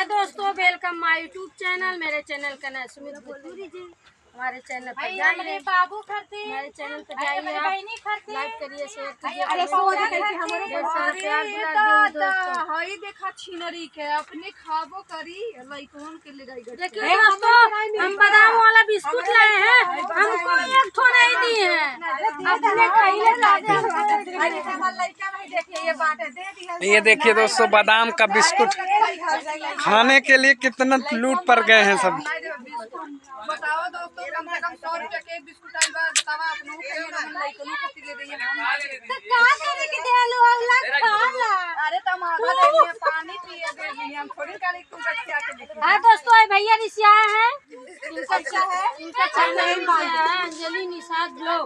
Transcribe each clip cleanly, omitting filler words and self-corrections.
हाय दोस्तों, welcome my YouTube channel. मेरे channel का नाम सुमित भूरी जी। हमारे चैनल पर जाइए, बाबू खरते हमारे चैनल पर जाइए, आप लाइक करिए, शेयर कीजिए। हई देखा छिनरी के अपने खाबो करी लइकन के ले गई। देखिए दोस्तों, हम बादाम वाला बिस्कुट लाए हैं, हमको एक ठो नहीं दिए हैं, अपने खइले लाते हैं। ये देखिए दोस्तों, बादाम का बिस्कुट खाने के लिए कितना लूट पर गए हैं सब। बताओ दोस्तों, कम से कम 100 रुपए के एक बिस्कुट आई बा। बतावा अपनों के लइकन खाती ले देंगे तो का करे के देलू अल्लाह खाला। अरे तुम आधा दे दिए, पानी पिए दे दिए, हम थोड़ी काली तू बच्चा के दे। हां दोस्तों, ये भैया निशा है, इनका चैनल है अंजलि निषाद ब्लॉग।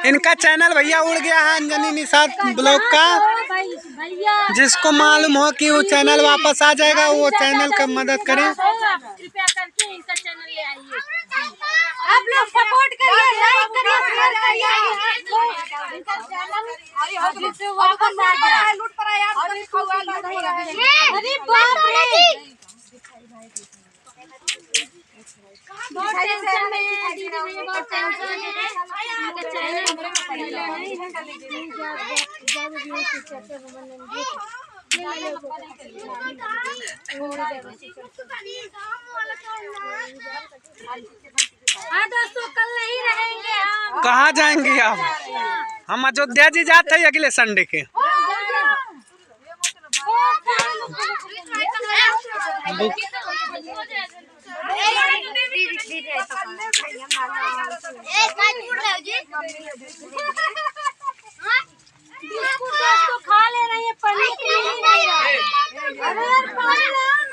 इनका चैनल भैया उड़ गया है, अंजलि निषाद ब्लॉग का। भैया जिसको मालूम हो कि वो चैनल वापस आ जाएगा, वो चैनल का मदद करें। कृपया करके इनका चैनल ले आइए, आप लोग सपोर्ट करिए, लाइक करिए, शेयर करिए। इनका चैनल वापस आ गया। लूट पर आया यार, खावा अरे बाप रे, बहुत टेंशन में है दीदी, भैया बहुत टेंशन में है। इनका चैनल पहला नहीं है, जब भी उसे चर्चा में हाँ दोस्तों, कल नहीं रहेंगे हम। कहाँ जाएंगे आप? हम अयोध्या जी जाते हैं अगले संडे के। बिस्कुट दोस्तों खा ले रही है, पनीर नहीं रहा। अरे यार